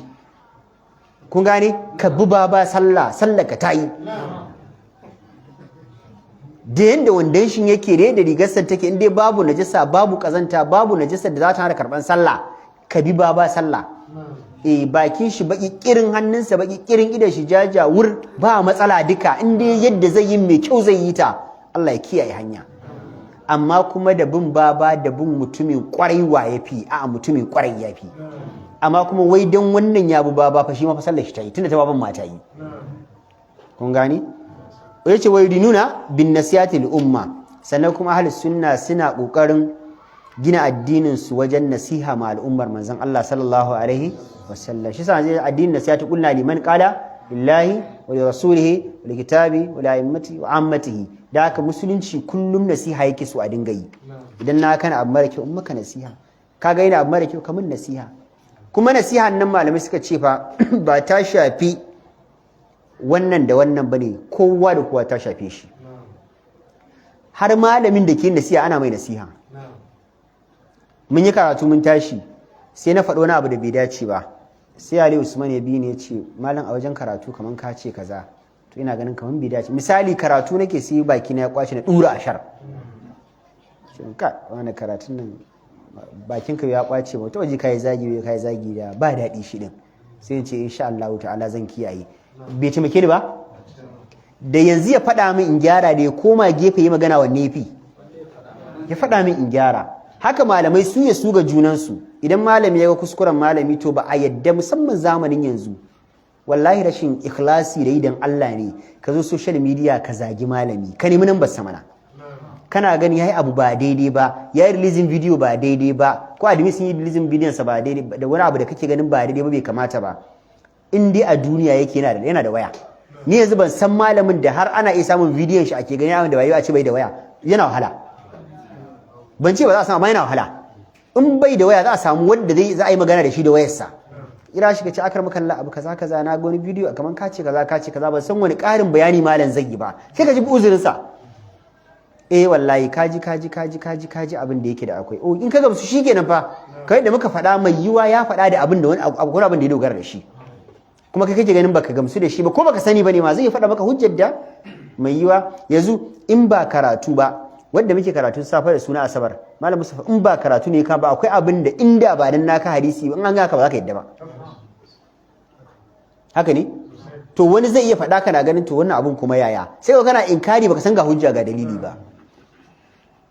kun gane ka bi baba sallah ka tayi da yanda wandan shi yake da rigarsa take in dai babu najasa babu kazanta babu najasa da za ta hana karban sallah ka bi baba sallah bakin shi baki kirin hannunsa baki kirin idan shi jajawur ba matsala duka in dai yadda zai yi mai kyau zai yi ta Allah ya kiyaye hanya amma kuma da bin baba da bin mutumin kwarai wa yafi a mutumin kwarai yafi amma kuma wai dan wannan ya bi baba fa shi ma fa sallar shi ta yi tunda ta baban mata yi kun gani yace wai dinuna bin nasiyati lil umma sannan kuma ahlus sunna suna kokarin gina addinin su wajen nasiha ma al'ummar manzon Allah sallallahu alaihi wasallam shi sa addinin nasihati kullu liman qala lillahi wa li rasulihi wa li kitabi wa li a'immati wa ammatihi da haka musulunci kullum nasiha yake so a dinga yi idan na kana abu mara kyau in maka nasiha kaga yana abu mara kyau kamun nasiha kuma nasiha nan malamai suka ce fa ba ta shafi wannan da wannan bane kowa da kowa ta shafe shi har malamin da ke nasiha ana mai nasiha mun yi karatu mun tashi sai na faɗo wani abu da bai dace ba sai Ali Usman ya bi ne ya ce malam a wajen karatu kaman ka ce kaza to ina ganin kaman bai dace misali karatu nake sai baki na ya kwace na dura ashar shin ka wani karatun nan bakin ka ya kwace ba to waje kai zagi da ba daɗi shi din sai ya ce insha Allah ta'ala zan kiyaye bai taimake ni ba da yanzu ya faɗa min in gyara da ya koma gefe yi magana wa nefi ya faɗa min in gyara haka malamai su ya su ga junansu idan malami ya ga kuskuren malami to ba a yadda musamman zamanin yanzu wallahi rashin ikhlasi da idan Allah ne ka zo social media ka zagi malami ka nemi nan ba samana kana gani yayi abu ba daidai ba yayi releasing video ba daidai ba ko admin sun yi releasing bidiyon sa ba daidai da wani abu da kake ganin ba daidai ba bai kamata ba in dai a duniya yake yana da waya ni yanzu ban san malamin da har ana iya samun bidiyon shi ake gani abin da bai a ce bai da waya yana wahala ban ce ba za a samu amma yana wahala in bai da waya za a samu wanda za a yi magana da shi da wayarsa ira shi ka ce akar maka Allah abu kaza kaza na ga wani bidiyo kaman ka ce kaza ban san wani ƙarin bayani malam zai yi ba sai ka ji uzurin sa wallahi kaji abin da yake da akwai in ka gamsu shikenan fa kai da muka faɗa mai yiwa ya faɗa da abin da wani abin da ya dogara da shi kuma kai kake ganin baka gamsu da shi ba ko baka sani bane ma zai faɗa maka hujjar da mai yiwa yanzu in ba karatu ba wanda muke karatu safa da suna asabar malam Mustafa in ba karatu ne ka ba akwai abin da inda ba dan naka hadisi in an ga ka ba za ka yadda ba haka ne to wani zai iya faɗa kana ganin to wannan abun kuma yaya sai ka kana inkari baka san ga hujja ga dalili ba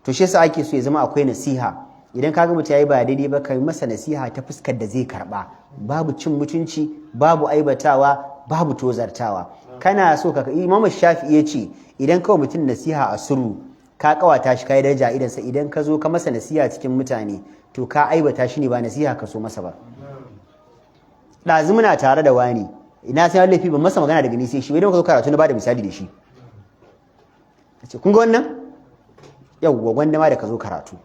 to shi yasa ake so ya zama akwai nasiha idan kaga mutum yayi ba daidai ba kai masa nasiha ta fuskar da zai karba babu cin mutunci babu aibatawa babu tozartawa kana so ka Imam Shafi'i yace idan kawai mutum nasiha a sirru ka kawata shi kai daraja idan sa idan ka zo ka masa nasiha cikin mutane to ka aibata shi ne ba nasiha ka so masa ba dazu muna tare da wani ina sai laifi ban masa magana daga ni sai shi idan ka zo karatu na bada misali da shi ce kun ga wannan yawwa wanda ma da ka zo karatu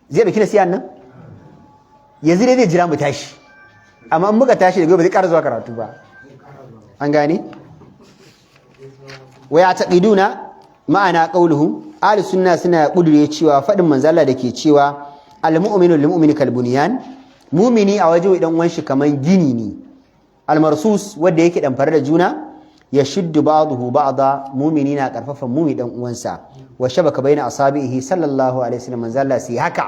zai dauki nasiyan nan yanzu dai zai jira mu tashi amma in muka tashi da gobe zai ƙara zuwa karatu ba an gane waya taqiduna ma'ana qauluhu ahli sunna suna kudure cewa fadin manzala dake cewa al-mu'minu lil-mu'mini kal-bunyan mu'mini a waje dan uwan shi kaman gini ne al-marsus wanda yake dan fara da juna ya shuddu ba'dahu ba'da mu'mini na karfafa mu'mi dan uwansa wa shabaka baina asabihi sallallahu alaihi wasallam manzala sai haka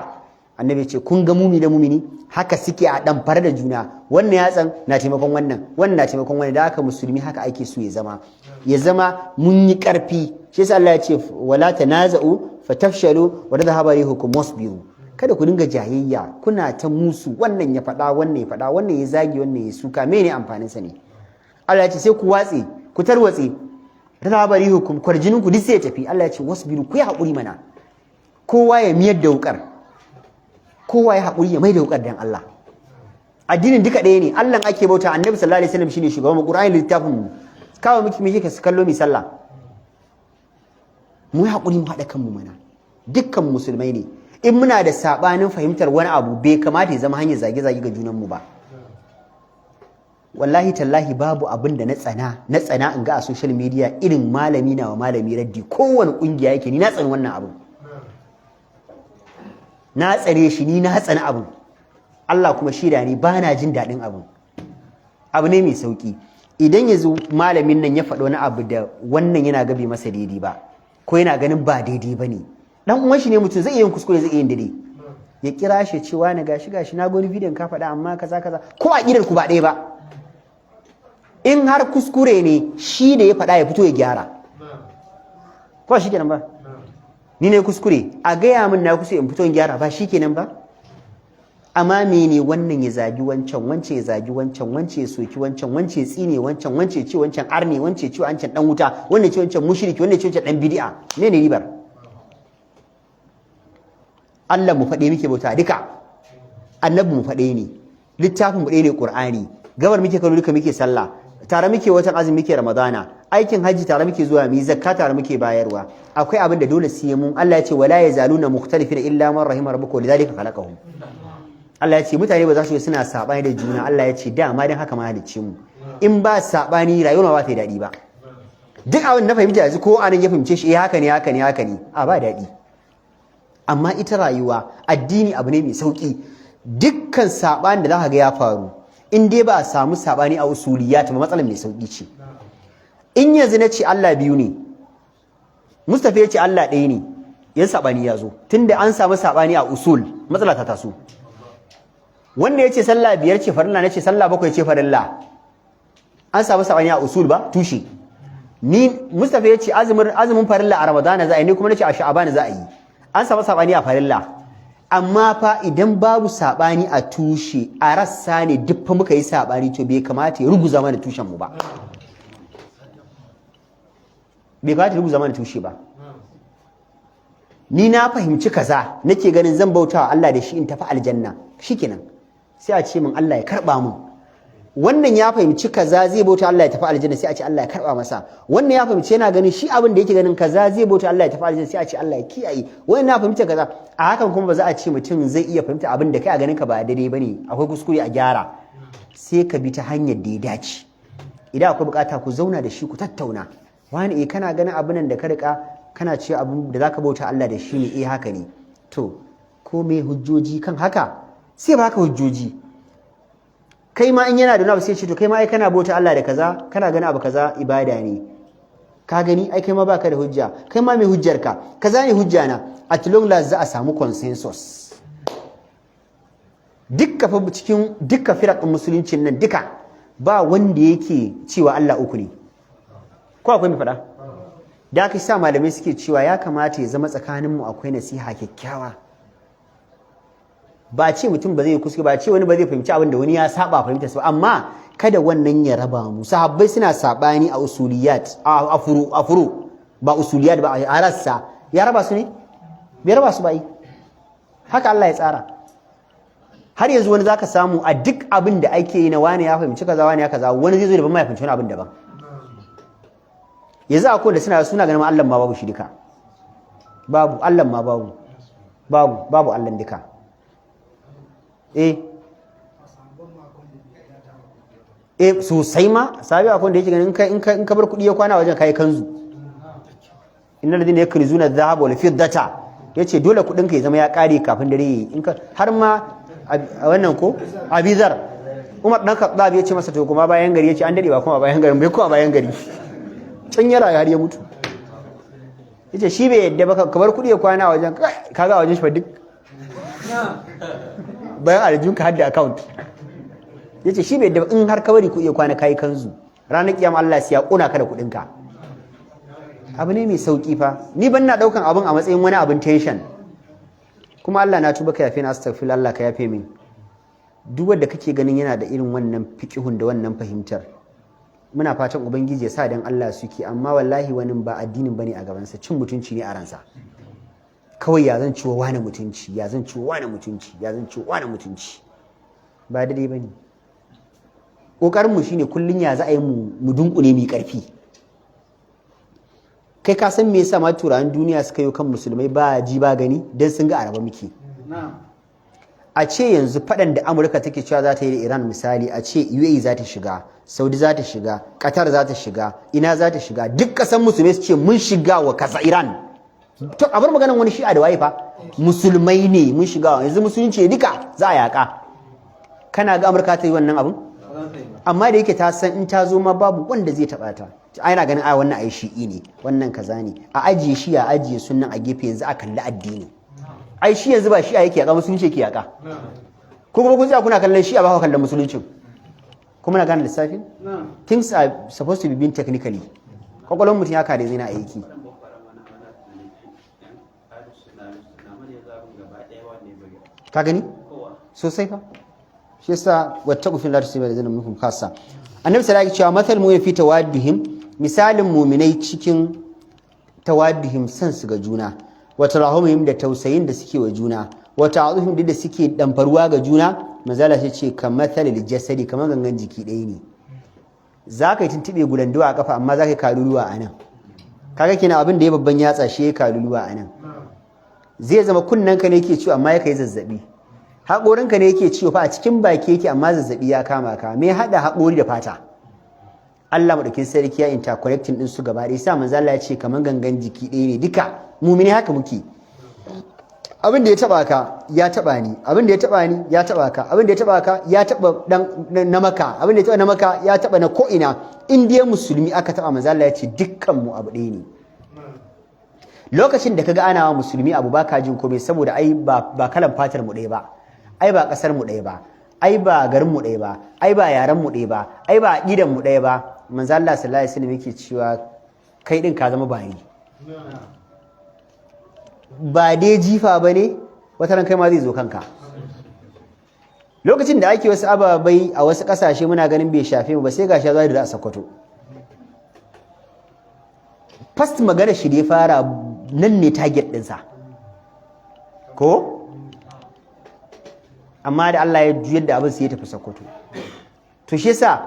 annabi ce kun ga mu'mi da mu'mini haka suke a dan fara da juna wannan yatsan na taimakon wannan na taimakon wannan da haka musulmi haka ake so ya zama mun yi karfi shi yasa Allah ya ce wala tanaza'u fatafshalu wa tadhhabu rihukum wasbiru kada ku dinga jayayya kuna ta musu wannan ya faɗa wannan ya faɗa wannan ya zagi wannan ya suka mene amfanin sa ne Allah ya ce sai ku watse ku tarwatse tadhhabu rihukum kwarjinin ku duk sai ya tafi Allah ya ce wasbiru ku yi hakuri mana kowa ya miyar da wukar kowa ya hakuri ya mai da wukar dan Allah addinin duka ɗaya ne Allah ake bauta annabi sallallahu alaihi wasallam shine shugaban Qur'ani littafin mu kawo miki me kike kallo mi sallah mu yi haƙuri mu haɗa kanmu mana dukkan musulmai ne in muna da saɓanin fahimtar wani abu bai kamata ya zama hanyar zage-zage ga junanmu ba wallahi tallahi babu abin da na tsana in ga a social media irin malami na wa malami raddi kowane ƙungiya yake ni na tsani wannan abu na tsare shi ni na tsani abu Allah kuma shida ni ba na jin daɗin abu ne mai sauƙi idan yanzu malamin nan ya faɗo wani abu da wannan yana gabe masa daidai ba ko yana ganin ba daidai ba ne dan uwan shi ne mutum zai iya yin kuskure zai iya yin daidai ya kira shi cewa na gashi na gani bidiyon ka faɗa amma kaza ko a ƙidar ku ba ɗaya ba in har kuskure ne shi da ya faɗa ya fito ya gyara ko shi kenan ba ni ne kuskure a gaya min na kusa in fito in gyara ba shi kenan ba amma mene wannan ya zagi wancan ya zagi wancan ya soki wancan ya tsine wancan ya ce wancan arne wancan ya ce wancan dan wuta wannan ya ce wancan mushriki wannan ya ce wancan dan bid'a ne ribar Allah mu faɗe muke bauta duka annabi mu faɗe ne littafin mu ɗaya ne Qur'ani gabar muke kallo duka muke sallah tare muke watan azumi muke Ramadana aikin haji tare muke zuwa mu zakka tare muke bayarwa akwai abin da dole sai mun Allah ya ce wala yazaluna mukhtalifina illa man rahima rabbuka lidhalika khalaqahum Allah ya ce mutane ba za su yi suna sabani da juna Allah ya ce dama dan haka ma halicce mu in ba sabani rayuwa ba ta yi daɗi ba duk abin na fahimta yanzu ko anan ya fahimce shi haka ne a ba daɗi amma ita rayuwa addini abu ne mai sauki dukkan sabani da za ka ga ya faru in dai ba a samu sabani a usuliyat ba matsalar mai sauki ce in yanzu na ce Allah biyu ne Mustafa ya ce Allah ɗaya ne yan sabani ya zo tunda an samu sabani a usul matsala ta taso wanda ya ce sallah biyar ce farilla na ce sallah bakwai ce farilla an samu sabani a usul ba tushe ni Mustafa ya ce azumin farilla a Ramadana za a yi ni kuma na ce a Sha'ban za a yi an samu sabani a farilla amma fa idan babu sabani a tushe a rassa ne duk fa muka yi sabani to bai kamata ya ruguza mana tushen mu ba bai kamata ya ruguza mana tushe ba ni na fahimci kaza nake ganin zan bautawa Allah da shi in tafi aljanna shikenan sai a ce min Allah ya karba mun wannan ya fahimci kaza zai bauta Allah ya tafi aljanna sai a ce Allah ya karba masa wannan ya fahimci yana ganin shi abin da yake ganin kaza zai bauta Allah ya tafi aljanna sai a ce Allah ya kiyaye wannan ya fahimci kaza a hakan kuma ba za a ce mutum zai iya fahimta abin da kai a ganin ka ba daidai bane akwai kuskure a gyara sai ka bi ta hanyar da ya dace idan akwai bukata ku zauna da shi ku tattauna wani kana ganin abin nan da ka rika kana cewa abin da zaka bauta Allah da shi ne haka ne to ko me hujjoji kan haka sai baka hujjoji kai ma in yana da wani abu sai ce to kai ma ai kana bauta Allah da kaza kana gani abu kaza ibada ne ka gani ai kai ma baka da hujja kai ma mai hujjarka kaza ne hujja na at long last za a samu consensus dukka firaqin musuluncin nan duka ba wanda yake cewa Allah uku ne ko akwai mai fada da aka sa malamai suke cewa ya kamata ya zama tsakaninmu akwai nasiha kyakkyawa ba ce mutum ba zai kuskure ba ce wani ba zai fahimci abin da wani ya saba fahimta su amma kada wannan ya raba mu sahabbai suna sabani a usuliyat a furu ba usuliyat ba a rassa ya raba su ne bai raba su ba yi haka Allah ya tsara har yanzu wani zaka samu a duk abin da ake yi na wani ya fahimci kaza wani ya kaza, wani zai zo da ban ma ya fahimci wani abin daban. Yanzu akwai da suna ganin Allah ma babu shi duka, babu Allah ma babu Allah duka. Sosai ma sabi akwai da yake ganin in ka bar kuɗi ya kwana wajen kai kanzu. Innal ladina yakrizuna adh-dhahaba wal fiddata, yace dole kuɗin ka ya zama ya kare kafin dare in ka har ma wannan ko Abizar Umar dan Khattab yace masa to kuma bayan gari, yace an dade ba kuma bayan gari bai kuma bayan gari can ya rayu har ya mutu. Yace shi bai yadda ba ka bar kuɗi ya kwana wajen kaga wajen shi fa duk bayan aljunka hadda account. Yace shi bai yadda in har ka bari kuɗi ya kwana kai kanzu, ranar kiyama Allah sai ya kuna ka da kuɗin ka. Abu ne mai sauki fa, ni ban na daukan abun a matsayin wani abin tension. Kuma Allah na tuba ka yafe na, astaghfirullah, Allah ka yafe min. Duk wanda kake ganin yana da irin wannan fiqihun da wannan fahimtar, muna fatan ubangiji ya sa dan Allah suke, amma wallahi wani ba addinin bane a gaban sa, cin mutunci ne a ransa. Kawai ya zan ciwo wani mutunci, ya zan ciwo wani mutunci, ya zan ciwo wani mutunci. Ba daidai bane. Kokarin mu shine kullun ya za a yi mu dunkule mu karfi. Kai ka san me yasa ma turawan duniya suka yi kan musulmai ba ji ba gani, dan sun ga araba muke. A ce yanzu fadan da Amurka take cewa za ta yi da Iran misali, a ce UAE za ta shiga, Saudi za ta shiga, Qatar za ta shiga, ina za ta shiga, duk kasan musulmai su ce mun shiga wa kasa Iran. To a bar maganan wani shi'a da waye fa, musulmai ne mun shiga, yanzu musulunci duka za a yaka. Kana ga Amurka ta yi wannan abun? Amma da yake ta san in ta zo ma babu wanda zai taba ta. Ai na ganin wannan ai shi'i ne, wannan kaza ne. A ajiye shi, a ajiye sunnan a gefe, yanzu a kalli addini. Ai shi yanzu ba shi yake yaka, musulunci yake yaka. Ko kuma kun tsaya kuna kallon shi, a ba ku kallon musuluncin. Kuma na gane lissafin? Things are supposed to be being technically. Kwakwalwar mutum ya kare zai na aiki. Ka gani? Sosai fa. Shi yasa wattaqu fil ardi wa lazina minkum khassa. Annabi sallallahu alaihi wasallam cewa mathal mu'min fi tawaddihim, misalin mu'minai cikin tawaddihim san su ga juna, wa tarahumihim da tausayin da suke wa juna, wa ta'azuhum da suke damfarwa ga juna, manzala sai ce kamathalil jasadi, kamar gangan jiki ɗaya ne. Zaka yi tuntube gudanduwa a kafa amma zaka yi kaluluwa a nan. Kaga kina abin da ya babban yatsa shi ya kaluluwa a nan. Zai zama kunnanka ne yake ciwo amma ya kai zazzabi. Haƙorinka ne yake ciwo fa a cikin baki yake amma zazzabi ya kama ka. Me haɗa haƙori da fata? Allah madaukin sarki ya interconnecting din su gaba ɗaya. Sa manzo Allah ya ce kaman gangan jiki ɗaya ne duka. Mu'mini haka muke. Abin da ya taba ka ya taba ni, abin da ya taba ni ya taba ka, abin da ya taba ka ya taba dan na maka, abin da ya taba na maka ya taba na ko ina. In dai musulmi aka taba, manzo Allah ya ce dukkan mu abu ɗaya ne. Lokacin da kaga ana wa musulmi abu baka jin komai saboda ai ba kalan fatar mu ɗaya ba. Ai ba kasar mu ɗaya ba, ai ba garin mu ɗaya ba, ai ba yaran mu ɗaya ba, ai ba aqidan mu ɗaya ba. Manzo Allah sallallahu alaihi wasallam yake cewa kai din ka zama bayi. Ba dai jifa bane, wata ran kai ma zai zo kanka. Lokacin da ake wasu ababai a wasu kasashe muna ganin bai shafe mu ba, sai gashi zai da a Sokoto. First magana shi da ya fara nan ne target ɗinsa. Ko? Amma da Allah ya juyar da abin sai ya tafi Sokoto. To shi yasa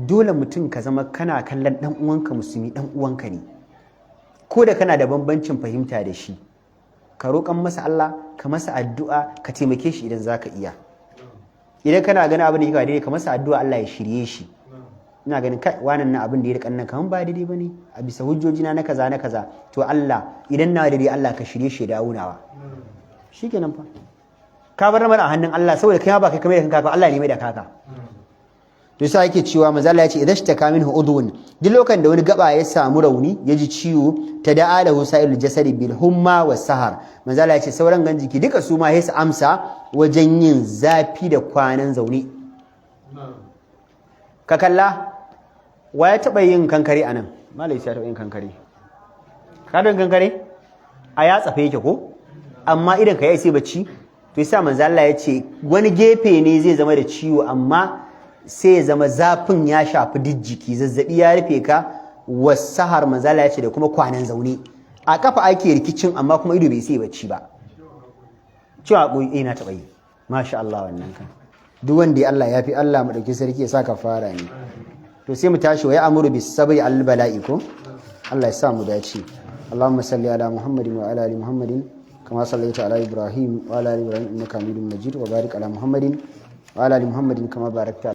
dole mutum ka zama kana kallon dan uwanka musulmi dan uwanka ne. Ko da kana da bambancin fahimta da shi, ka roƙan masa Allah, ka masa addu'a, ka taimake shi idan zaka iya. Idan kana ganin abin da yake daidai, ka masa addu'a Allah ya shirye shi. Ina ganin kai wannan na abin da ya rikan nan kaman ba daidai bane, a bisa hujjojina na kaza na kaza. To Allah idan na daidai, Allah ka shirye shi da aunawa. Shikenan fa. Ka bar mana a hannun Allah saboda kai ba kai kamar da kanka, Allah ne mai da kaka. To sai yake cewa manzo Allah ya ce idan shtaka minhu udhun, duk lokacin da wani gaba ya samu rauni, ya ji ciwo, tada'a lahu sa'ilul jasadi bil humma was sahar. Manzo Allah ya ce sauran gan jiki duka su ma sai su amsa wajen yin zafi da kwanan zaune. Ka kalla wa ya taba yin kankare anan? Malai ya taba yin kankare. Ka don kankare? A ya tsafe yake ko? Amma idan ka yi sai bacci. To yasa manzo Allah ya ce wani gefe ne zai zama da ciwo amma sai ya zama zafin ya shafi jiki, zazzabi ya rufe ka, wasahar manzo Allah ya ce da kuma kwanan zaune. A kafa ake rikicin amma kuma ido bai sai bacci ba. Cewa koyi na taba yi. masha Allah wannan kan duk wanda Allah ya fi Allah madauki sarki ya sa kafara ne to sai mu tashi wa ya'muru bis sabri al bala'i ko Allah ya sa mu dace Allahumma salli ala Muhammadin wa ala ali Muhammadin kama sallaita ala Ibrahim wa ala ali Ibrahim innaka Hamidum Majid wa barik ala Muhammadin wa ala ali Muhammadin kama barakta